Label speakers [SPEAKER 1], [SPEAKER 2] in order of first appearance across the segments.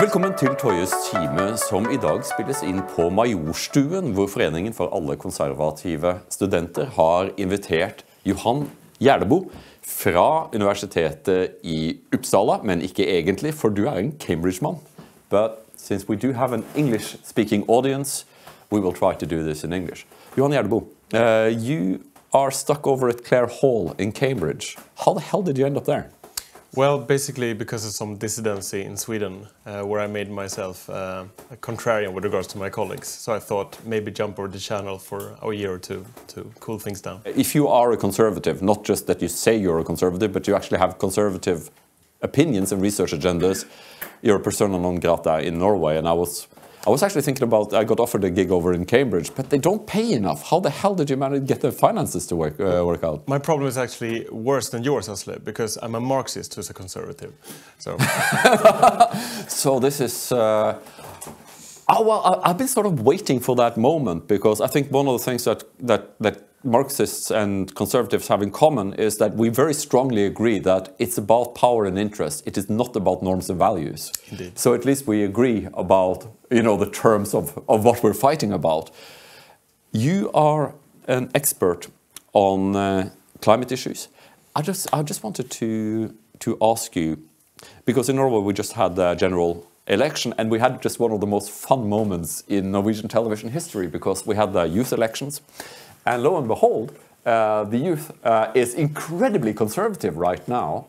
[SPEAKER 1] Velkommen til Tojes Time, som I dag spilles inn på Majorstuen, hvor Foreningen for alle konservative studenter har invitert Johan Gärdebo fra Universitetet I Uppsala, men ikke egentlig, for du en Cambridge-mann. But since we do have an English-speaking audience, we will try to do this in English. Johan Gärdebo, you are stuck over at Clare Hall in Cambridge. How the hell did you end up there?
[SPEAKER 2] Well, basically because of some dissidency in Sweden, where I made myself a contrarian with regards to my colleagues. So I thought maybe jump over the channel for a year or two to cool things down. If
[SPEAKER 1] you are a conservative, not just that you say you're a conservative, but you actually have conservative opinions and research agendas, you're a persona non grata in Norway. And I was actually thinking about, I got offered a gig over in Cambridge, but they don't pay enough. How the hell did you manage to get the finances to work out?
[SPEAKER 2] My problem is actually worse than yours, Oslo, because I'm a Marxist who's a conservative. So,
[SPEAKER 1] so this is... oh, well, I've been sort of waiting for that moment, because I think one of the things that Marxists and conservatives have in common is that we very strongly agree that it's about power and interest. It is not about norms and values.
[SPEAKER 2] Indeed.
[SPEAKER 1] So at least we agree about, you know, the terms of what we're fighting about. You are an expert on climate issues. I just wanted to ask you, because in Norway we just had the general election, and we had just one of the most fun moments in Norwegian television history, because we had the youth elections. And lo and behold, the youth is incredibly conservative right now.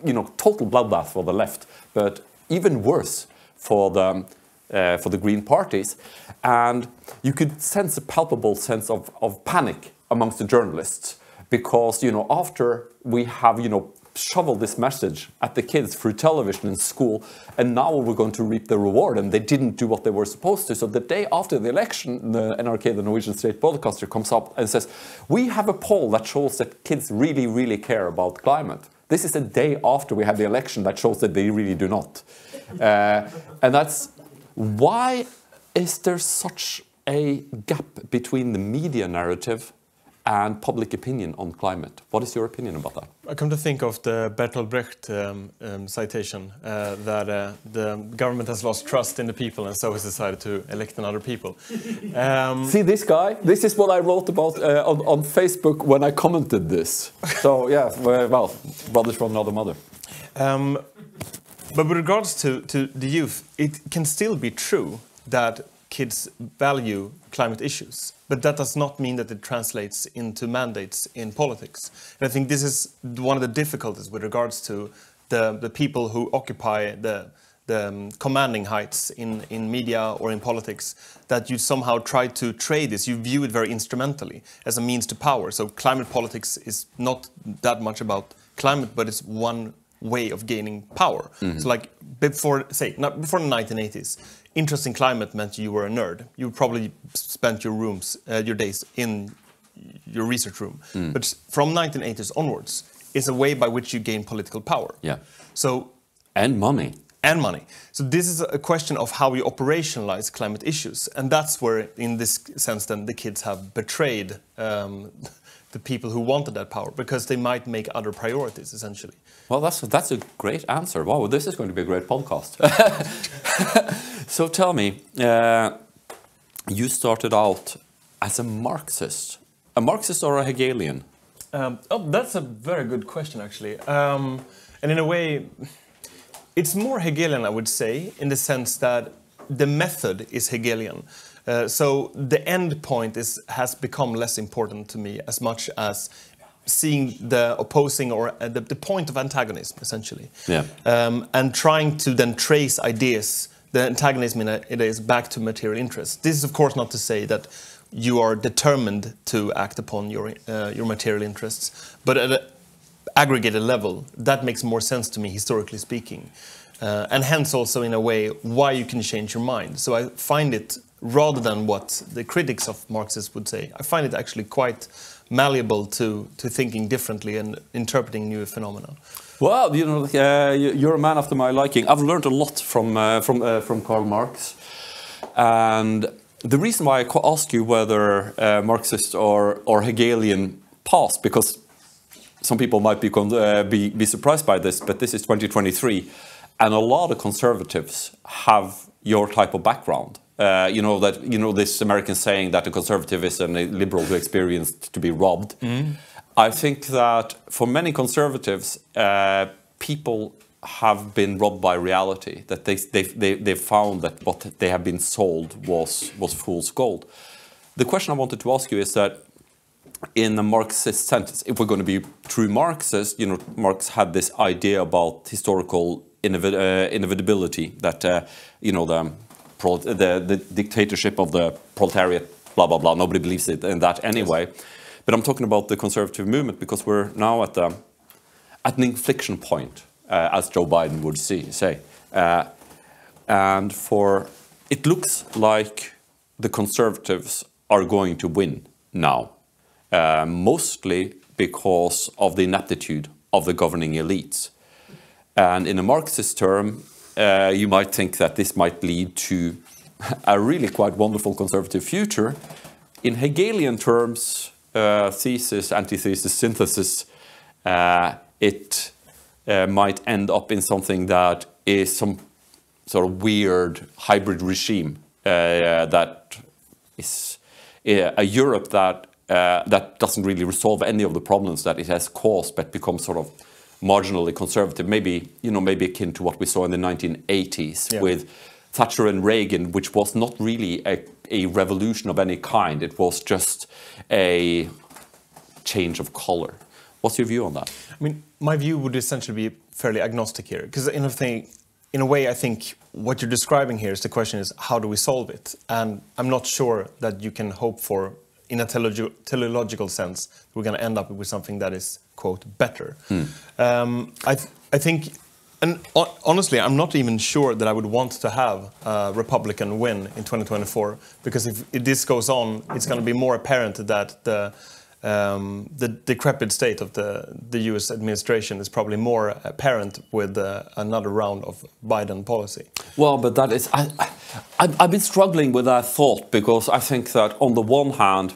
[SPEAKER 1] You know, total bloodbath for the left, but even worse for the Green parties. And you could sense a palpable sense of panic amongst the journalists, because, you know, after we have, you know, shoveled this message at the kids through television and school, and now we're going to reap the reward, and they didn't do what they were supposed to. So the day after the election, the NRK, the Norwegian state broadcaster, comes up and says, we have a poll that shows that kids really, really care about climate. This is the day after we had the election that shows that they really do not. And that's why is there such a gap between the media narrative and public opinion on climate? What is your opinion about that?
[SPEAKER 2] I come to think of the Bertolt Brecht citation that the government has lost trust in the people and so has decided to elect another people.
[SPEAKER 1] See this guy? This is what I wrote about on Facebook when I commented this. So yeah, well, brothers from another mother.
[SPEAKER 2] But with regards to the youth, it can still be true that kids value climate issues, but that does not mean that it translates into mandates in politics. And I think this is one of the difficulties with regards to the people who occupy the commanding heights in media or in politics, that you somehow try to trade this, you view it very instrumentally as a means to power. So climate politics is not that much about climate, but it's one way of gaining power. Mm-hmm. So like before the 1980s, interest in climate meant you were a nerd. You probably spent your days in your research room. Mm. But from 1980s onwards, it's a way by which you gain political power.
[SPEAKER 1] Yeah.
[SPEAKER 2] So
[SPEAKER 1] and money.
[SPEAKER 2] And money. So this is a question of how we operationalize climate issues, and that's where, in this sense, then the kids have betrayed the people who wanted that power, because they might make other priorities, essentially.
[SPEAKER 1] Well, that's a great answer. Wow, this is going to be a great podcast. So tell me, you started out as a Marxist or a Hegelian?
[SPEAKER 2] Oh, that's a very good question, actually. And in a way, it's more Hegelian, I would say, in the sense that the method is Hegelian. So the end point has become less important to me, as much as seeing the opposing or the point of antagonism, essentially.
[SPEAKER 1] Yeah.
[SPEAKER 2] And trying to then trace ideas, the antagonism in it is back to material interests. This is, of course, not to say that you are determined to act upon your material interests, but at an aggregated level, that makes more sense to me, historically speaking. And hence also, in a way, why you can change your mind. So I find it, rather than what the critics of Marxists would say, I find it actually quite malleable to thinking differently and interpreting new phenomena.
[SPEAKER 1] Well, you know, you're a man after my liking. I've learned a lot from Karl Marx, and the reason why I ask you whether Marxist or Hegelian pass, because some people might be surprised by this, but this is 2023, And a lot of conservatives have your type of background. This American saying that a conservative is a liberal who experienced to be robbed. I think that for many conservatives, people have been robbed by reality, that they found that what they have been sold was fool's gold. The question I wanted to ask you is that in a Marxist sense, if we're going to be true Marxists, Marx had this idea about historical inevitability, that the dictatorship of the proletariat, blah blah blah. Nobody believes it in that anyway. Yes. But I'm talking about the conservative movement because we're now at an inflection point, as Joe Biden would say, and it looks like the conservatives are going to win now, mostly because of the ineptitude of the governing elites. And in a Marxist term, you might think that this might lead to a really quite wonderful conservative future. In Hegelian terms, thesis, antithesis, synthesis, it might end up in something that is some sort of weird hybrid regime that is a Europe that doesn't really resolve any of the problems that it has caused, but becomes sort of marginally conservative, maybe akin to what we saw in the 1980s with Thatcher and Reagan, which was not really a revolution of any kind. It was just a change of color. What's your view on that?
[SPEAKER 2] I mean, my view would essentially be fairly agnostic here, because in a way, I think what you're describing here is the question is, how do we solve it? And I'm not sure that you can hope for, in a teleological sense, we're going to end up with something that is, quote, better. I think, and honestly, I'm not even sure that I would want to have a Republican win in 2024, because if this goes on, it's going to be more apparent that the decrepit state of the US administration is probably more apparent with another round of Biden policy.
[SPEAKER 1] Well, but that is, I've been struggling with that thought, because I think that on the one hand,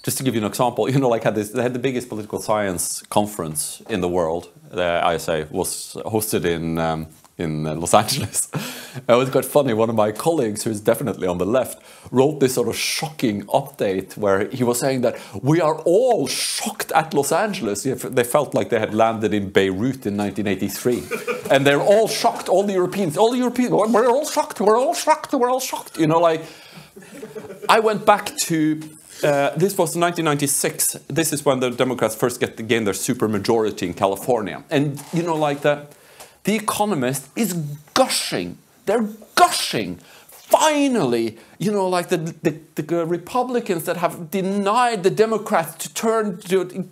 [SPEAKER 1] just to give you an example, they had the biggest political science conference in the world. The ISA was hosted in Los Angeles. It was quite funny. One of my colleagues, who is definitely on the left, wrote this sort of shocking update where he was saying that we are all shocked at Los Angeles. They felt like they had landed in Beirut in 1983. And they're all shocked, all the Europeans, we're all shocked, we're all shocked, we're all shocked. I went back to, this was 1996. This is when the Democrats first gained their supermajority in California. And, The Economist is gushing. They're gushing. Finally, the Republicans that have denied the Democrats to turn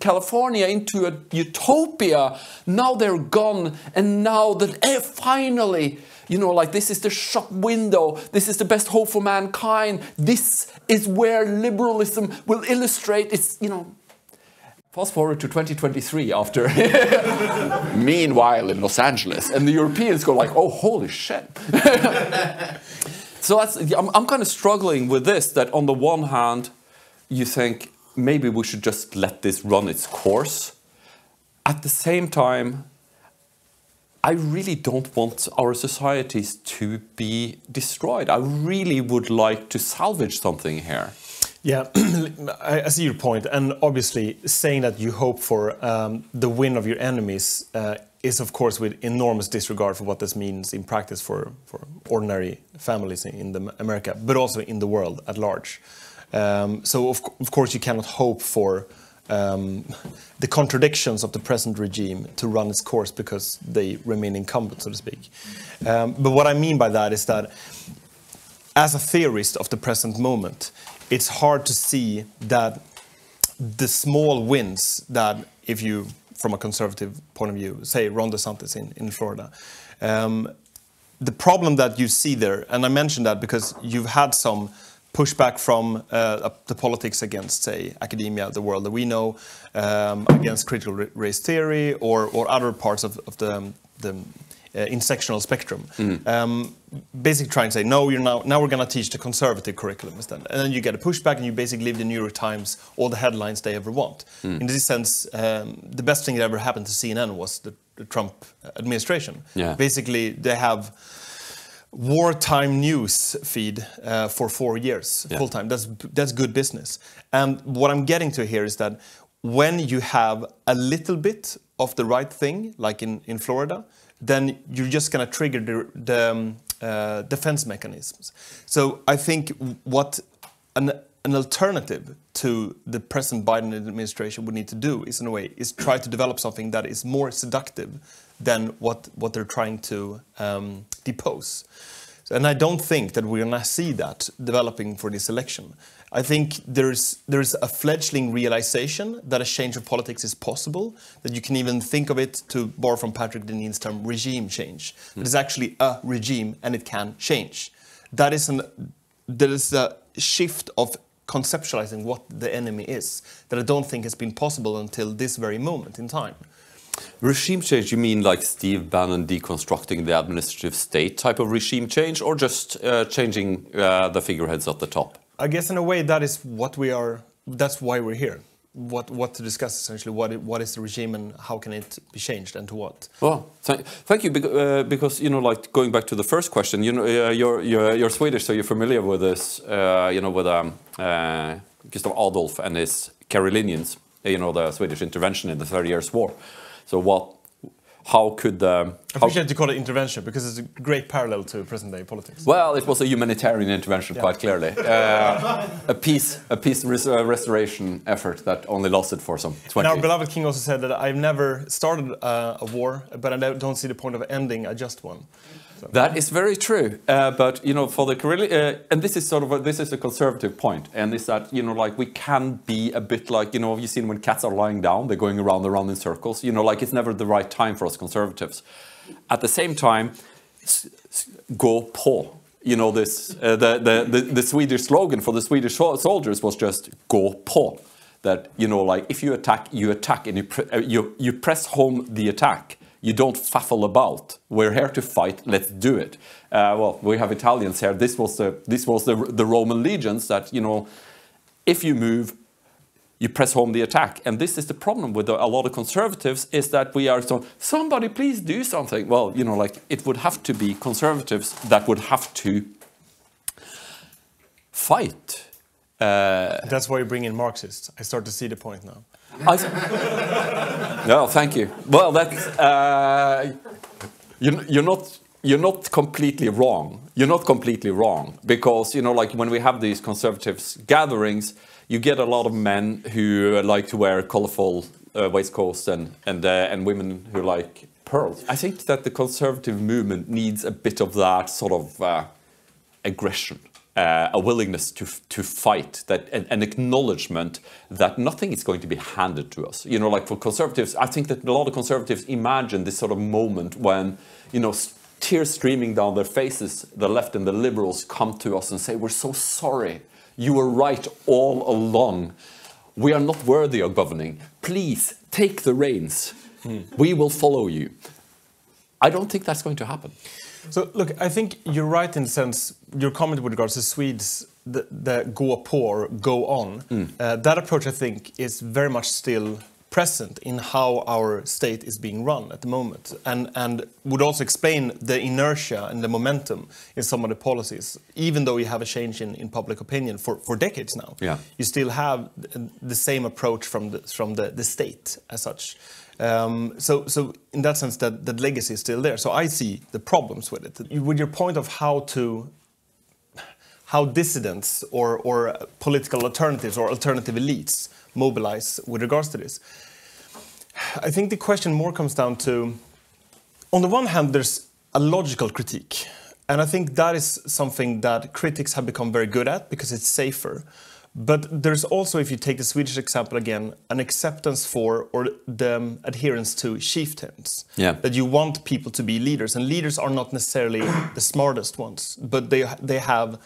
[SPEAKER 1] California into a utopia, now they're gone. And now that finally, this is the shop window. This is the best hope for mankind. This is where liberalism will illustrate its, Fast forward to 2023 after, meanwhile in Los Angeles, and the Europeans go like, oh, holy shit. So I'm kind of struggling with this, that on the one hand, you think maybe we should just let this run its course. At the same time, I really don't want our societies to be destroyed. I really would like to salvage something here.
[SPEAKER 2] Yeah, I see your point, and obviously saying that you hope for the win of your enemies is, of course, with enormous disregard for what this means in practice for ordinary families in America, but also in the world at large. So, of course, you cannot hope for the contradictions of the present regime to run its course because they remain incumbent, so to speak. But what I mean by that is that, as a theorist of the present moment, it's hard to see that the small wins that, if you, from a conservative point of view, say Ron DeSantis in Florida, the problem that you see there, and I mentioned that because you've had some pushback from the politics against, say, academia, the world that we know, against critical race theory, or other parts of the intersectional spectrum. Basically trying to say, no, now we're going to teach the conservative curriculum instead. And then you get a pushback and you basically give the New York Times all the headlines they ever want. In this sense, the best thing that ever happened to CNN was the Trump administration.
[SPEAKER 1] Yeah.
[SPEAKER 2] Basically, they have wartime news feed for 4 years, full time. That's good business. And what I'm getting to here is that when you have a little bit of the right thing, like in Florida, then you're just going to trigger the defense mechanisms. So I think what an alternative to the present Biden administration would need to do is, in a way, is try to develop something that is more seductive than what they're trying to depose. And I don't think that we're going to see that developing for this election. I think there's a fledgling realization that a change of politics is possible, that you can even think of it, to borrow from Patrick Deneen's term, regime change. That is actually a regime and it can change. There is a shift of conceptualizing what the enemy is that I don't think has been possible until this very moment in time.
[SPEAKER 1] Regime change, you mean like Steve Bannon deconstructing the administrative state type of regime change, or just changing the figureheads at the top?
[SPEAKER 2] I guess in a way that is what we are, that's why we're here. What to discuss essentially, what is the regime and how can it be changed and to what? Well,
[SPEAKER 1] thank you, because you know, like going back to the first question, you know, you're Swedish, so you're familiar with this, you know, with Gustav Adolf and his Karolinians, you know, the Swedish intervention in the 30 Years' War. So how could the...
[SPEAKER 2] I appreciate you call it intervention, because it's a great parallel to present-day politics.
[SPEAKER 1] Well, it was a humanitarian intervention, quite clearly. A peace restoration effort that only lasted for some 20
[SPEAKER 2] years. And our beloved king also said that I've never started a war, but I don't see the point of ending a just one. So.
[SPEAKER 1] That is very true, but you know, for the Karelian, and this is sort of this is a conservative point, and is that, you know, like we can be a bit like, you know, you've seen when cats are lying down, they're going around in circles. You know, like it's never the right time for us conservatives. At the same time, gå på. You know, this the Swedish slogan for the Swedish soldiers was just gå på. That, you know, like if you attack, and you press home the attack. You don't faffle about. We're here to fight. Let's do it. Well, we have Italians here. This was the Roman legions that, you know, if you move, you press home the attack. And this is the problem with a lot of conservatives, is that we are so, somebody please do something. Well, you know, like it would have to be conservatives that would have to fight.
[SPEAKER 2] That's why you bring in Marxists. I start to see the point now.
[SPEAKER 1] No, thank you. Well, that's you're not completely wrong. You're not completely wrong, because, you know, like when we have these conservatives gatherings, you get a lot of men who like to wear colorful waistcoats and women who like pearls. I think that the conservative movement needs a bit of that sort of aggression. A willingness to fight, that an acknowledgement that nothing is going to be handed to us. You know, like for conservatives, I think that a lot of conservatives imagine this sort of moment when, you know, tears streaming down their faces, the left and the liberals come to us and say, we're so sorry, you were right all along, we are not worthy of governing, please take the reins, we will follow you. I don't think that's going to happen.
[SPEAKER 2] So, look, I think you're right in the sense, your comment with regards to Swedes, the gå på, or go on, that approach, I think, is very much still present in how our state is being run at the moment, and would also explain the inertia and the momentum in some of the policies. Even though you have a change in public opinion for decades now, you still have the same approach from the state as such. So in that sense, that legacy is still there. So I see the problems with it. With your point of how dissidents or political alternatives or alternative elites mobilize with regards to this, I think the question more comes down to, on the one hand, there's a logical critique. And I think that is something that critics have become very good at because it's safer. But there's also, if you take the Swedish example again, an acceptance for or the adherence to chieftains. That you want people to be leaders. And leaders are not necessarily the smartest ones, but they have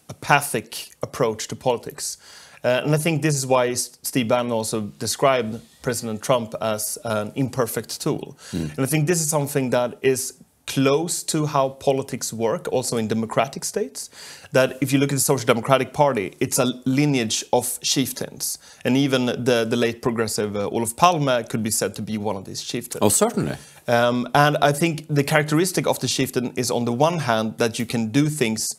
[SPEAKER 2] a pathic approach to politics. And I think this is why Steve Bannon also described President Trump as an imperfect tool. And I think this is something that is close to how politics work, also in democratic states. That if you look at the Social Democratic Party, it's a lineage of chieftains. And even the late progressive Olof Palme could be said to be one of these chieftains.
[SPEAKER 1] Oh, certainly.
[SPEAKER 2] And I think the characteristic of the chieftain is, on the one hand, that you can do things,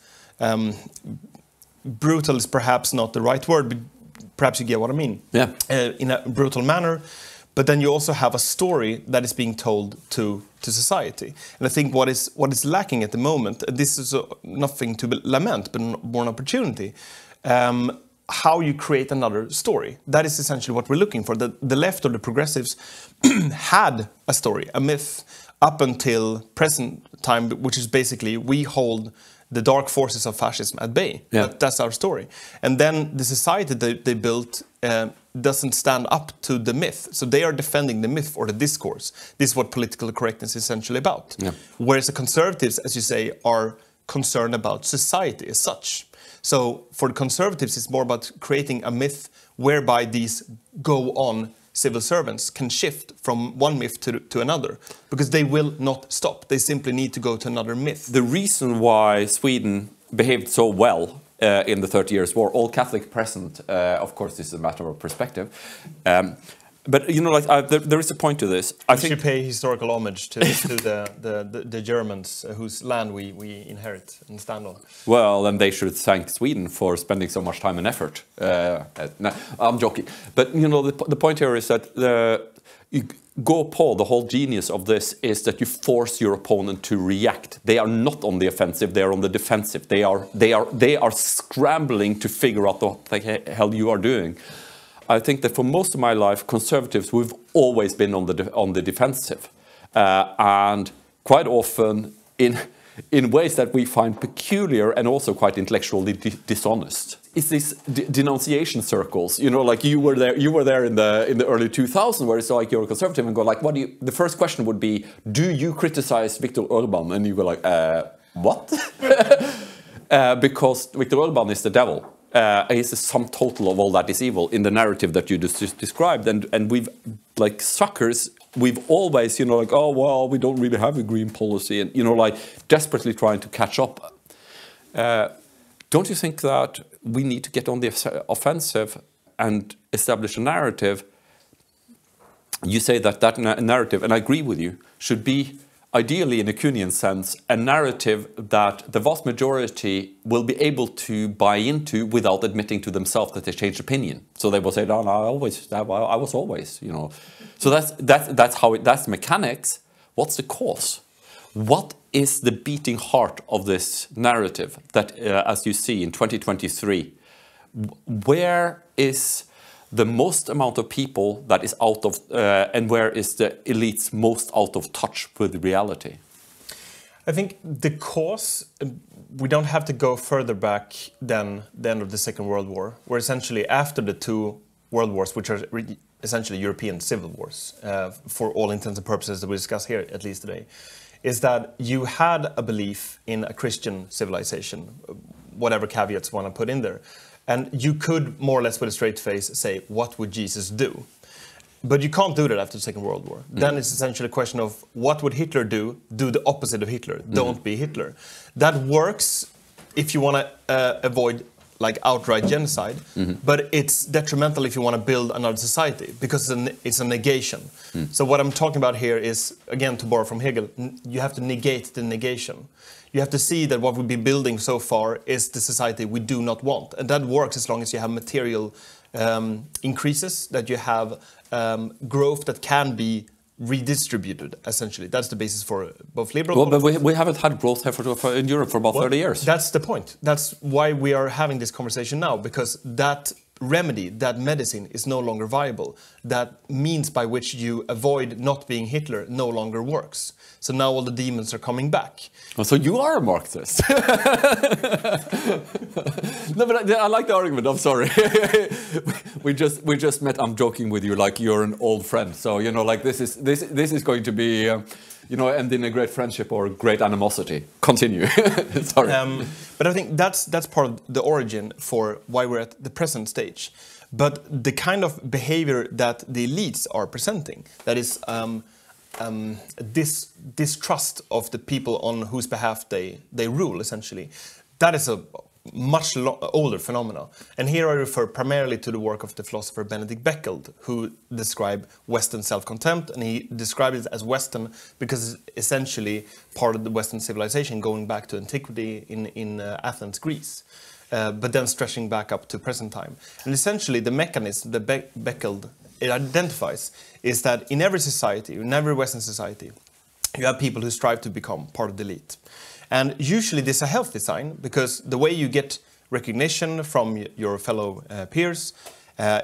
[SPEAKER 2] brutal is perhaps not the right word, but perhaps you get what I mean.
[SPEAKER 1] Yeah.
[SPEAKER 2] In a brutal manner. But then you also have a story that is being told to society. And I think what is lacking at the moment, this is nothing to lament, but more an opportunity, how you create another story. That is essentially what we're looking for. The left or the progressives had a story, a myth, up until present time, which is basically we hold the dark forces of fascism at bay.
[SPEAKER 1] Yeah.
[SPEAKER 2] That's our story. And then the society they built doesn't stand up to the myth. So they are defending the myth or the discourse. This is what political correctness is essentially about. Yeah. Whereas the conservatives, as you say, are concerned about society as such. So for the conservatives, it's more about creating a myth whereby these go-on civil servants can shift from one myth to another, because they will not stop. They simply need to go to another myth.
[SPEAKER 1] The reason why Sweden behaved so well in the 30 Years' War, all Catholic present, of course, this is a matter of perspective. But you know, like there is a point to this.
[SPEAKER 2] I think we should pay historical homage to the Germans whose land we inherit and stand on.
[SPEAKER 1] Well, and they should thank Sweden for spending so much time and effort. No, I'm joking, but you know, the point here is that the whole genius of this is that you force your opponent to react. They are not on the offensive; they are on the defensive. They are scrambling to figure out what the hell you are doing. I think that for most of my life, conservatives, we've always been on the defensive, and quite often in ways that we find peculiar and also quite intellectually dishonest. It's these denunciation circles, you know, like you were there in the early 2000s, where it's like you're a conservative and go like, what do you? The first question would be, do you criticize Viktor Orban? And you go like, what? Because Viktor Orban is the devil. He's the sum total of all that is evil in the narrative that you just described, and we've, like suckers, we've always, you know, like, oh well, we don't really have a green policy, and you know, like desperately trying to catch up. Don't you think that we need to get on the offensive and establish a narrative? You say that narrative, and I agree with you, should be ideally, in a Kuhnian sense, a narrative that the vast majority will be able to buy into without admitting to themselves that they changed opinion. So they will say, "No, I was always," you know. So that's mechanics. What's the cause? What is the beating heart of this narrative that, as you see in 2023, where is the most amount of people that is out of, and where is the elites most out of touch with reality?
[SPEAKER 2] I think the cause, we don't have to go further back than the end of the Second World War, where essentially after the two world wars, which are essentially European civil wars, for all intents and purposes that we discuss here, at least today, is that you had a belief in a Christian civilization, whatever caveats you want to put in there. And you could, more or less with a straight face, say, what would Jesus do? But you can't do that after the Second World War. Then it's essentially a question of, what would Hitler do? Do the opposite of Hitler. Don't be Hitler. That works if you want to avoid like outright genocide, but it's detrimental if you want to build another society, because it's a negation. So what I'm talking about here is, again, to borrow from Hegel, you have to negate the negation. You have to see that what we've been building so far is the society we do not want. And that works as long as you have material increases, that you have growth that can be redistributed, essentially. That's the basis for both liberal...
[SPEAKER 1] Well, but we haven't had growth in Europe for about 30 years.
[SPEAKER 2] That's the point. That's why we are having this conversation now, because that remedy, that medicine is no longer viable. That means by which you avoid not being Hitler no longer works. So now all the demons are coming back.
[SPEAKER 1] Oh, so you are a Marxist. No, but I like the argument. I'm sorry. we just met. I'm joking with you, like you're an old friend. So you know, like this is going to be, you know, end in a great friendship or a great animosity. Continue. Sorry.
[SPEAKER 2] But I think that's part of the origin for why we're at the present stage. But the kind of behavior that the elites are presenting, that is distrust of the people on whose behalf they rule, essentially. That is a much older phenomenon. And here I refer primarily to the work of the philosopher Benedict Beckeld, who described Western self-contempt, and he described it as Western because it's essentially part of the Western civilization going back to antiquity in Athens, Greece, but then stretching back up to present time. And essentially the mechanism that Beckeld identifies is that in every society, in every Western society, you have people who strive to become part of the elite. And usually this is a healthy sign, because the way you get recognition from your fellow peers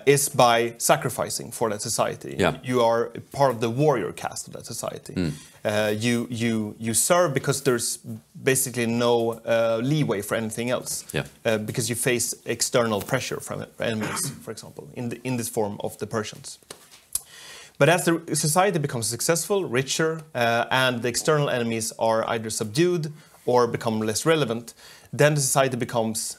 [SPEAKER 2] is by sacrificing for that society.
[SPEAKER 1] Yeah.
[SPEAKER 2] You are part of the warrior caste of that society. You serve because there's basically no leeway for anything else.
[SPEAKER 1] Yeah.
[SPEAKER 2] Because you face external pressure from enemies, for example, in this form of the Persians. But as the society becomes successful, richer, and the external enemies are either subdued or become less relevant, then the society becomes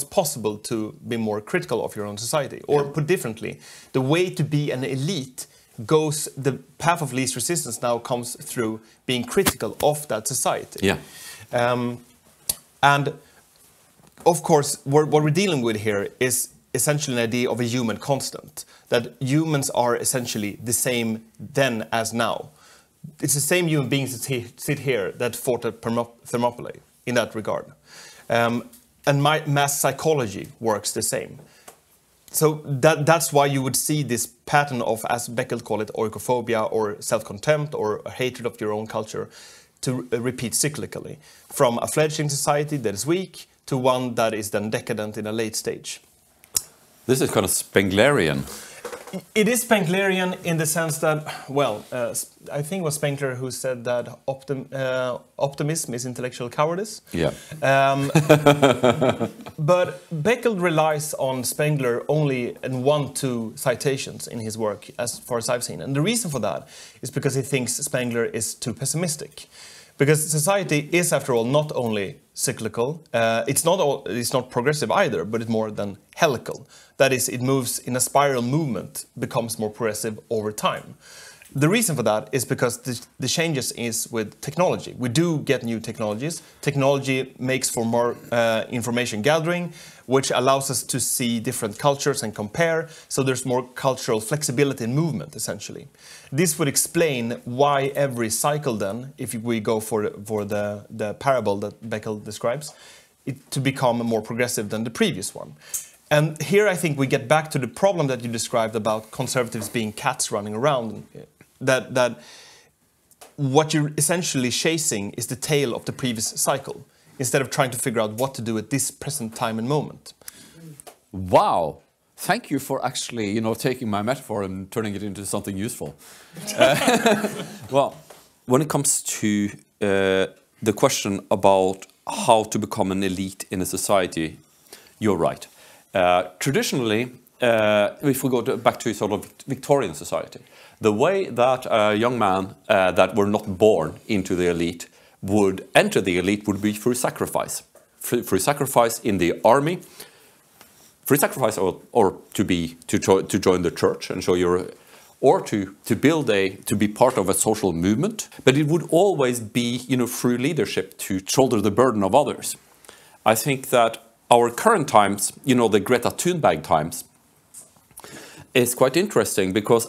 [SPEAKER 2] possible to be more critical of your own society. Or put differently, the way to be an elite the path of least resistance now comes through being critical of that society.
[SPEAKER 1] Yeah.
[SPEAKER 2] And of course, what we're dealing with here is essentially an idea of a human constant, that humans are essentially the same then as now. It's the same human beings that sit here that fought at Thermopylae in that regard. And mass psychology works the same. So that's why you would see this pattern of, as Beckeld called it, oikophobia, or self-contempt, or a hatred of your own culture, to repeat cyclically, from a fledgling society that is weak to one that is then decadent in a late stage.
[SPEAKER 1] This is kind of Spenglerian.
[SPEAKER 2] It is Spenglerian in the sense that, well, I think it was Spengler who said that optimism is intellectual cowardice.
[SPEAKER 1] Yeah.
[SPEAKER 2] But Beckeld relies on Spengler only in 1-2 citations in his work, as far as I've seen. And the reason for that is because he thinks Spengler is too pessimistic. Because society is, after all, not only cyclical, it's not progressive either, but it's more than helical. That is, it moves in a spiral movement, becomes more progressive over time. The reason for that is because the changes is with technology. We do get new technologies. Technology makes for more information gathering, which allows us to see different cultures and compare. So there's more cultural flexibility in movement, essentially. This would explain why every cycle then, if we go for the parable that Beckeld describes, to become more progressive than the previous one. And here I think we get back to the problem that you described about conservatives being cats running around. That what you're essentially chasing is the tail of the previous cycle, instead of trying to figure out what to do at this present time and moment.
[SPEAKER 1] Wow. Thank you for actually, taking my metaphor and turning it into something useful. Well, when it comes to the question about how to become an elite in a society, you're right. Traditionally, if we go back to sort of Victorian society, the way that a young man that were not born into the elite would enter the elite would be through sacrifice. Through sacrifice in the army, through sacrifice or to join the church and show your, or to be part of a social movement. But it would always be, through leadership to shoulder the burden of others. I think that our current times, the Greta Thunberg times, is quite interesting because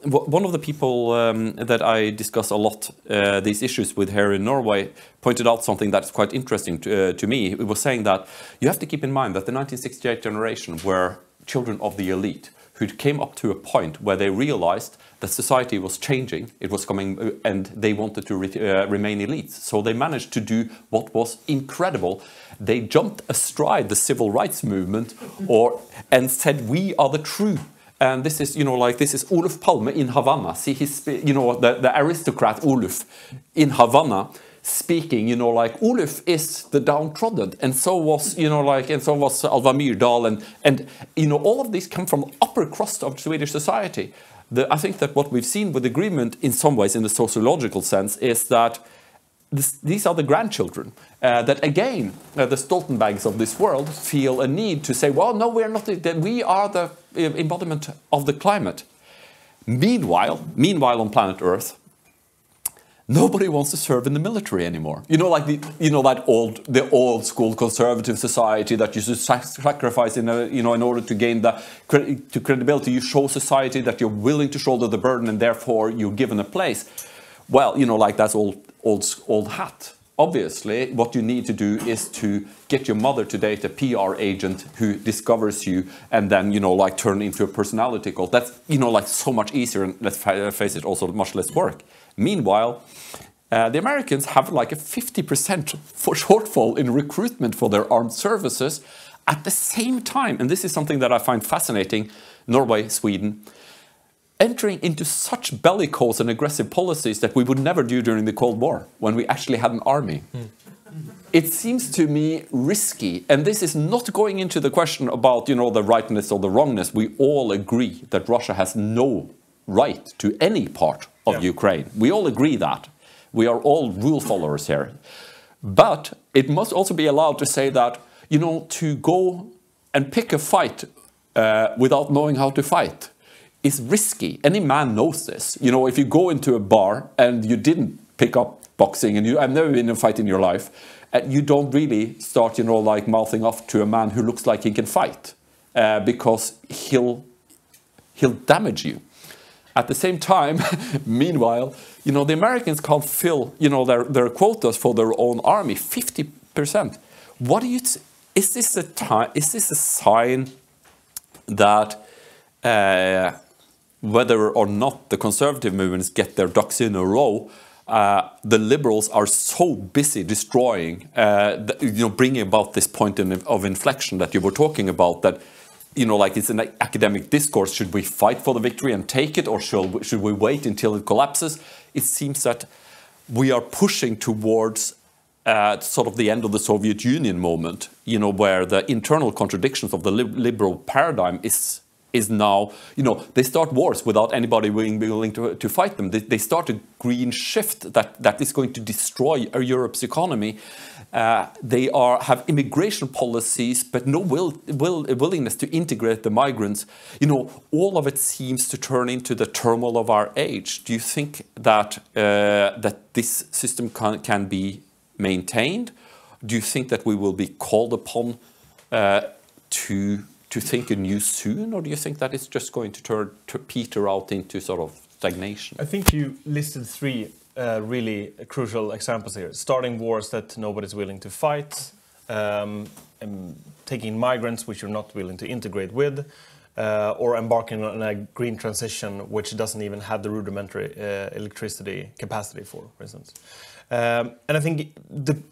[SPEAKER 1] one of the people that I discuss a lot these issues with here in Norway pointed out something that's quite interesting to me. It was saying that you have to keep in mind that the 1968 generation were children of the elite who came up to a point where they realized that society was changing, it was coming, and they wanted to remain elites. So they managed to do what was incredible. They jumped astride the civil rights movement and said, we are the true. And this is, this is Olof Palme in Havana. See, the aristocrat Olof in Havana speaking, Olof is the downtrodden, and so was, and so was Alva Myrdal, and all of these come from the upper crust of Swedish society. I think that what we've seen with agreement, in some ways, in the sociological sense, is that these are the grandchildren that, again, the Stoltenbergs of this world feel a need to say, well, no, we're not. We are the embodiment of the climate. Meanwhile, on planet Earth, nobody wants to serve in the military anymore. You know, like the old school conservative society that you should sacrifice in order to gain the credibility. You show society that you're willing to shoulder the burden, and therefore you're given a place. Well, like that's old hat. Obviously, what you need to do is to get your mother to date a PR agent who discovers you and then, like turn into a personality cult. That's, like so much easier and, let's face it, also much less work. Meanwhile, the Americans have like a 50% shortfall in recruitment for their armed services at the same time. And this is something that I find fascinating. Norway, Sweden, entering into such bellicose and aggressive policies that we would never do during the Cold War, when we actually had an army. It seems to me risky, and this is not going into the question about, the rightness or the wrongness. We all agree that Russia has no right to any part of Ukraine. We all agree that. We are all rule followers here. But it must also be allowed to say that, to go and pick a fight without knowing how to fight is risky. Any man knows this. If you go into a bar and you didn't pick up boxing and I've never been in a fight in your life, you don't really start, like mouthing off to a man who looks like he can fight because he'll damage you. At the same time, meanwhile, the Americans can't fill, their quotas for their own army, 50%. What do you? Is this a sign that whether or not the conservative movements get their ducks in a row, the liberals are so busy destroying, bringing about this point of inflection that you were talking about, that, like it's an academic discourse. Should we fight for the victory and take it, or should we wait until it collapses? It seems that we are pushing towards sort of the end of the Soviet Union moment, where the internal contradictions of the liberal paradigm is now, they start wars without anybody being willing to fight them. They start a green shift that is going to destroy Europe's economy. They have immigration policies, but no willingness to integrate the migrants. All of it seems to turn into the turmoil of our age. Do you think that that this system can be maintained? Do you think that we will be called upon to think anew soon, or do you think that it's just going to peter out into sort of stagnation?
[SPEAKER 2] I think you listed three really crucial examples here. Starting wars that nobody's willing to fight, taking migrants which you're not willing to integrate with, or embarking on a green transition which doesn't even have the rudimentary electricity capacity for instance. And I think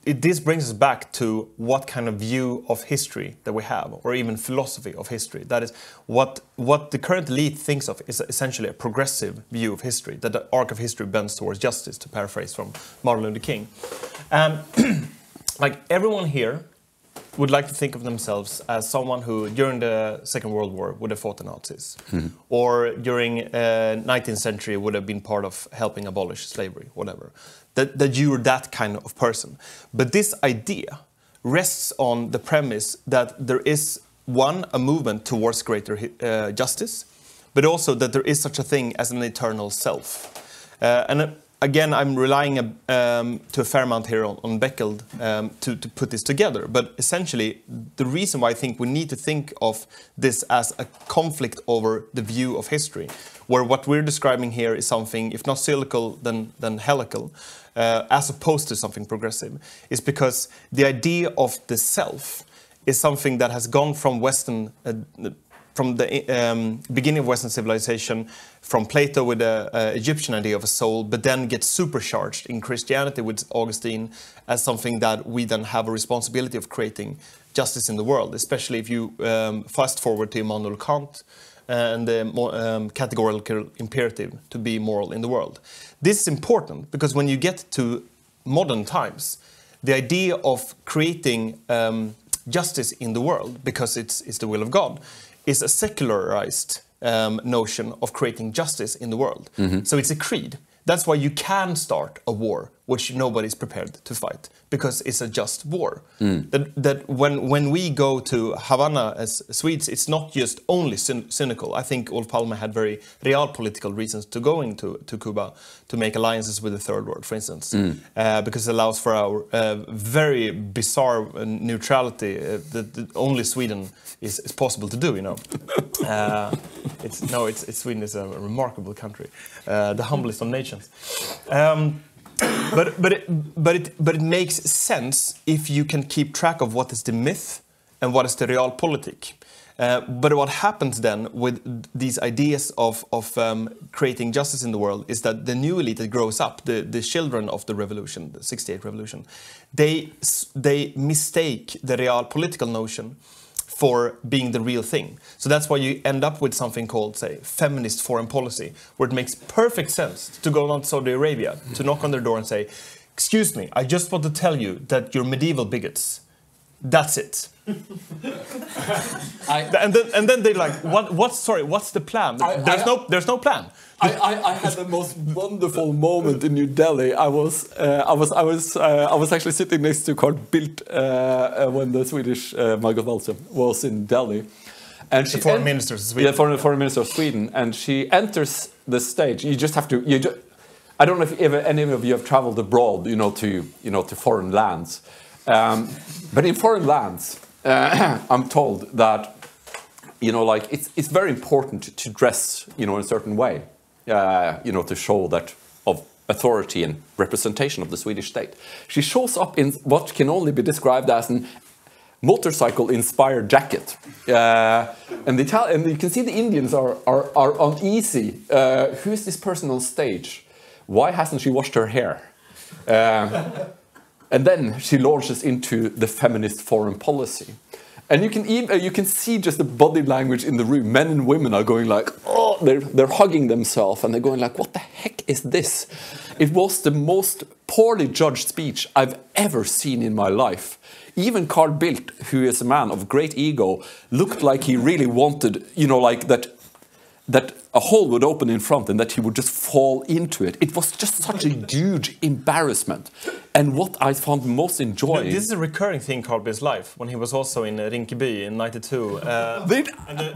[SPEAKER 2] this brings us back to what kind of view of history that we have, or even philosophy of history. That is, what the current elite thinks of is essentially a progressive view of history, that the arc of history bends towards justice, to paraphrase from Martin Luther King. Like everyone here would like to think of themselves as someone who, during the Second World War, would have fought the Nazis, or during 19th century would have been part of helping abolish slavery, whatever. That you're that kind of person. But this idea rests on the premise that there is, one, a movement towards greater justice, but also that there is such a thing as an eternal self. And again, I'm relying to a fair amount here on Beckel to put this together. But essentially, the reason why I think we need to think of this as a conflict over the view of history, where what we're describing here is something, if not cyclical, then helical, as opposed to something progressive, is because the idea of the self is something that has gone from Western, from the beginning of Western civilization, from Plato with the Egyptian idea of a soul, but then gets supercharged in Christianity with Augustine as something that we then have a responsibility of creating justice in the world, especially if you fast forward to Immanuel Kant and the categorical imperative to be moral in the world. This is important because when you get to modern times, the idea of creating justice in the world, because it's the will of God, is a secularized notion of creating justice in the world. So it's a creed. That's why you can start a war which nobody's prepared to fight, because it's a just war. That when we go to Havana as Swedes, it's not just only cynical. I think Olof Palme had very real political reasons to going to Cuba to make alliances with the Third World, for instance, because it allows for our very bizarre neutrality that only Sweden is possible to do. You know, Sweden is a remarkable country, the humblest of nations. But it makes sense if you can keep track of what is the myth and what is the realpolitik. But what happens then with these ideas of creating justice in the world is that the new elite that grows up, the children of the revolution, the 68 revolution, they mistake the realpolitical notion for being the real thing. So that's why you end up with something called, say, feminist foreign policy, where it makes perfect sense to go down to Saudi Arabia, to knock on their door and say, excuse me, I just want to tell you that you're medieval bigots. That's it. and then they're like, what's the plan? There's no plan.
[SPEAKER 1] I had the most wonderful moment in New Delhi. I was actually sitting next to Carl Bildt when the Swedish Margot Wallström was in Delhi, and she
[SPEAKER 2] the foreign minister of Sweden.
[SPEAKER 1] Yeah, foreign minister of Sweden, and she enters the stage. You just have to. I don't know if any of you have traveled abroad, to foreign lands, but in foreign lands, I'm told that, it's very important to dress, in a certain way. To show that of authority and representation of the Swedish state. She shows up in what can only be described as an motorcycle-inspired jacket, and you can see the Indians are uneasy. Who is this person on stage? Why hasn't she washed her hair? And then she launches into the feminist foreign policy. And you can see just the body language in the room. Men and women are going like, oh, they're hugging themselves, and they're going like, what the heck is this? It was the most poorly judged speech I've ever seen in my life. Even Carl Bildt, who is a man of great ego, looked like he really wanted, that a hole would open in front and that he would just fall into it. It was just such a huge embarrassment. And what I found most enjoying...
[SPEAKER 2] This is a recurring thing in Carl Bildt's life, when he was also in Rinkeby in '92.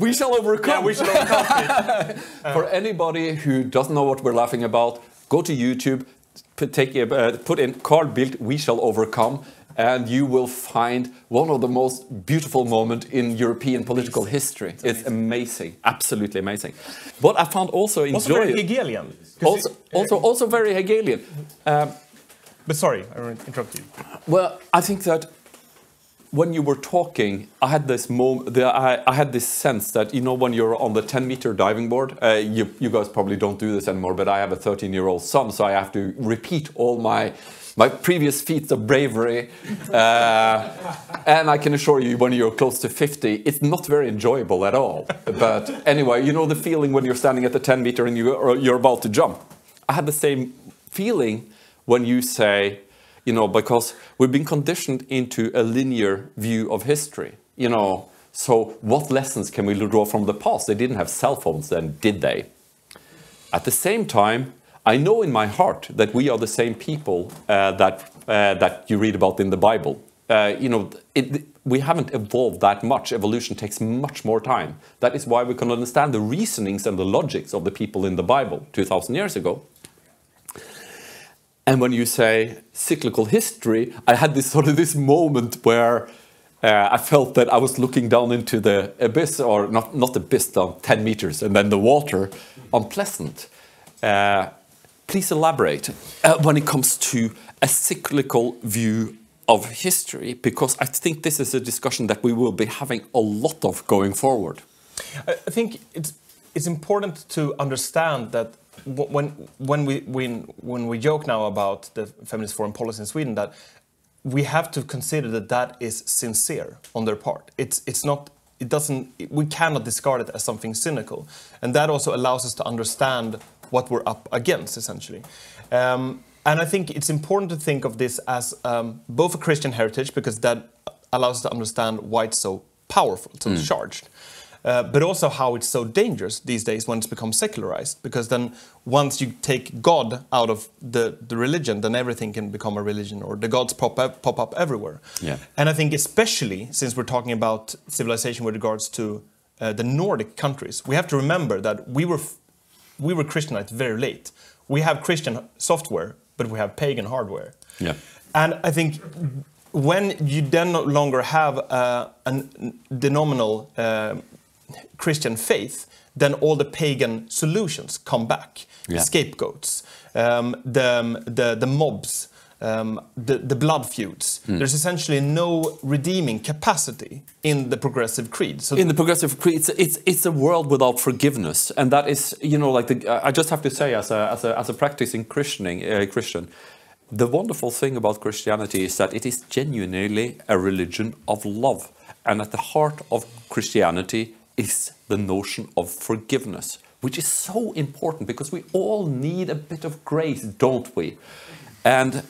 [SPEAKER 1] We shall overcome!
[SPEAKER 2] Yeah, we shall overcome.
[SPEAKER 1] For anybody who doesn't know what we're laughing about, go to YouTube, put in Carl Bildt, We Shall Overcome, and you will find one of the most beautiful moments in European political history. It's amazing, absolutely amazing. What I found also enjoyable...
[SPEAKER 2] Also very Hegelian.
[SPEAKER 1] Also very Hegelian.
[SPEAKER 2] But sorry, I interrupted you.
[SPEAKER 1] Well, I think that when you were talking, I had this I had this sense that, when you're on the 10-meter diving board, you guys probably don't do this anymore, but I have a 13-year-old son, so I have to repeat all my previous feats of bravery. And I can assure you, when you're close to 50, it's not very enjoyable at all. But anyway, the feeling when you're standing at the 10-meter and you're about to jump. I had the same feeling when you say, because we've been conditioned into a linear view of history, so what lessons can we draw from the past? They didn't have cell phones then, did they? At the same time, I know in my heart that we are the same people that you read about in the Bible. We haven't evolved that much. Evolution takes much more time. That is why we can understand the reasonings and the logics of the people in the Bible 2,000 years ago. And when you say cyclical history, I had this moment where I felt that I was looking down into the abyss, or not abyss, down 10 meters, and then the water, unpleasant. Please elaborate when it comes to a cyclical view of history, because I think this is a discussion that we will be having a lot of going forward.
[SPEAKER 2] I think it's important to understand that when we joke now about the feminist foreign policy in Sweden, that we have to consider that is sincere on their part. We cannot discard it as something cynical, and that also allows us to understand what we're up against, essentially. And I think it's important to think of this as both a Christian heritage, because that allows us to understand why it's so powerful, so charged. but also how it's so dangerous these days when it's become secularized. Because then once you take God out of the religion, then everything can become a religion, or the gods pop up everywhere.
[SPEAKER 1] Yeah.
[SPEAKER 2] And I think especially since we're talking about civilization with regards to the Nordic countries, we have to remember that we were Christianized very late. We have Christian software, but we have pagan hardware.
[SPEAKER 1] Yeah.
[SPEAKER 2] And I think when you then no longer have the nominal Christian faith, then all the pagan solutions come back.
[SPEAKER 1] Yeah.
[SPEAKER 2] Scapegoats, the mobs, the blood feuds. There's essentially no redeeming capacity in the progressive creed. So
[SPEAKER 1] in the progressive creed, it's a world without forgiveness, and that is, you know, like I just have to say, as a practicing Christian, the wonderful thing about Christianity is that it is genuinely a religion of love, and at the heart of Christianity is the notion of forgiveness, which is so important because we all need a bit of grace, don't we? And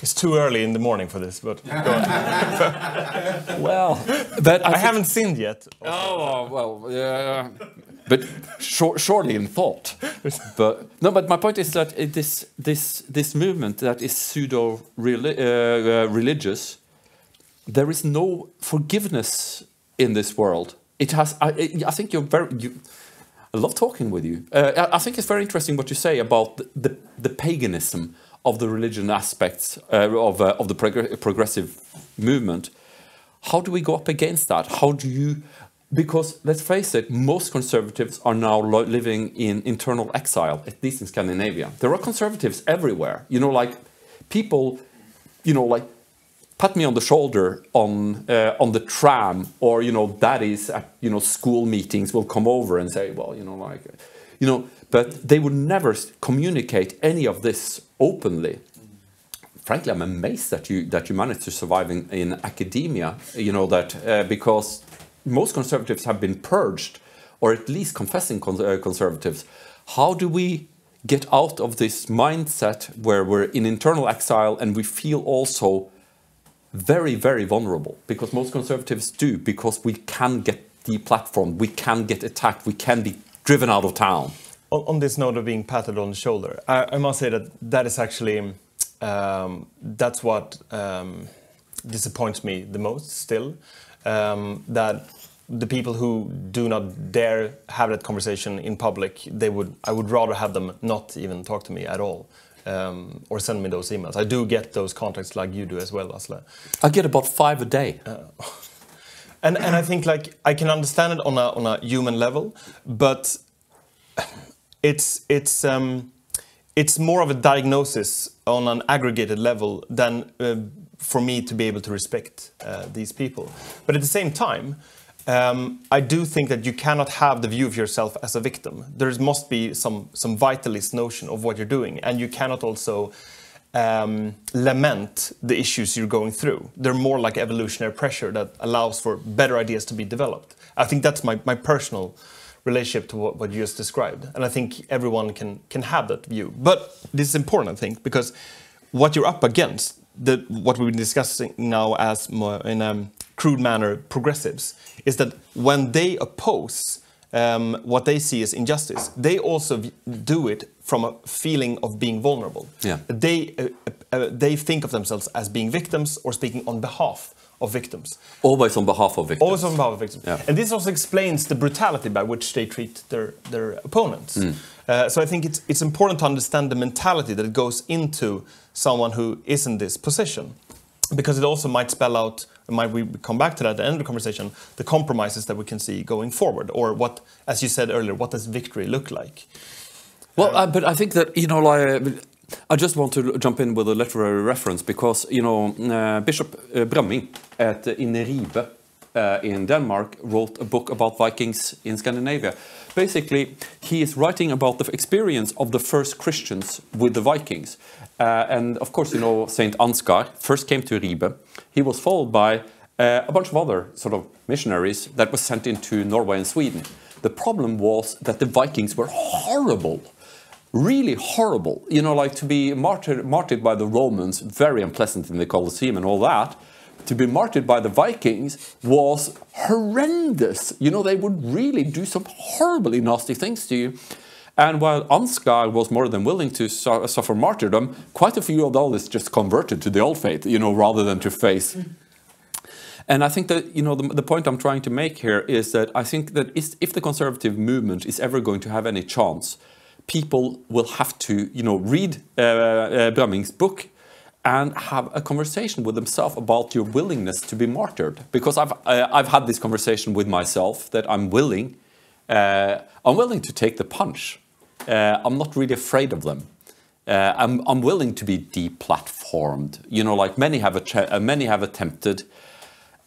[SPEAKER 2] it's too early in the morning for this, but go on.
[SPEAKER 1] well, but
[SPEAKER 2] I haven't sinned yet.
[SPEAKER 1] Oh well, yeah, but surely in thought. But no, but my point is that this movement that is pseudo religious, there is no forgiveness in this world. It has. I think you're very. I love talking with you. I think it's very interesting what you say about the paganism of the religion aspects of the progressive movement. How do we go up against that? How do you... Because, let's face it, most conservatives are now living in internal exile, at least in Scandinavia. There are conservatives everywhere. You know, like, people, you know, like, pat me on the shoulder on the tram, or, you know, daddies at, you know, school meetings will come over and say, well, you know, like... You know, but they would never communicate any of this openly. Frankly, I'm amazed that you managed to survive in academia. You know that because most conservatives have been purged, or at least confessing conservatives. How do we get out of this mindset where we're in internal exile and we feel also very, very vulnerable? Because most conservatives do, because we can get deplatformed, we can get attacked, we can be driven out of town.
[SPEAKER 2] On this note of being patted on the shoulder, I must say that is actually, that's what disappoints me the most still, that the people who do not dare have that conversation in public, I would rather have them not even talk to me at all, or send me those emails. I do get those contacts like you do as well, Asle.
[SPEAKER 1] I get about 5 a day.
[SPEAKER 2] And I think, like, I can understand it on a human level, but it's more of a diagnosis on an aggregated level than for me to be able to respect these people. But at the same time, I do think that you cannot have the view of yourself as a victim. There must be some vitalist notion of what you're doing, and you cannot also lament the issues you're going through. They're more like evolutionary pressure that allows for better ideas to be developed. I think that's my personal relationship to what you just described. And I think everyone can have that view. But this is important, I think, because what you're up against, what we've been discussing now as more in a crude manner progressives, is that when they oppose what they see as injustice, they also do it from a feeling of being vulnerable.
[SPEAKER 1] Yeah.
[SPEAKER 2] They think of themselves as being victims or speaking on behalf of victims.
[SPEAKER 1] Always on behalf of victims.
[SPEAKER 2] Always on behalf of victims.
[SPEAKER 1] Yeah.
[SPEAKER 2] And this also explains the brutality by which they treat their opponents. So I think it's important to understand the mentality that goes into someone who is in this position, because it also might spell out, might we come back to that at the end of the conversation, the compromises that we can see going forward, or what, as you said earlier, what does victory look like?
[SPEAKER 1] Well, but I think that, you know, like, I just want to jump in with a literary reference because, you know, Bishop Bramming in Ribe in Denmark wrote a book about Vikings in Scandinavia. Basically, he is writing about the experience of the first Christians with the Vikings. And of course, you know, Saint Ansgar first came to Ribe. He was followed by a bunch of other sort of missionaries that was sent into Norway and Sweden. The problem was that the Vikings were horrible. Really horrible, you know, like to be martyred by the Romans, very unpleasant in the Colosseum and all that. to be martyred by the Vikings was horrendous. You know, they would really do some horribly nasty things to you. And while Ansgar was more than willing to suffer martyrdom, quite a few of those just converted to the old faith, you know, rather than to face. And I think that, you know, the point I'm trying to make here is that I think that if the conservative movement is ever going to have any chance, people will have to, you know, read Brumming's book and have a conversation with themselves about your willingness to be martyred. Because I've had this conversation with myself that I'm willing to take the punch. I'm not really afraid of them. I'm willing to be deplatformed. You know, like many have attempted.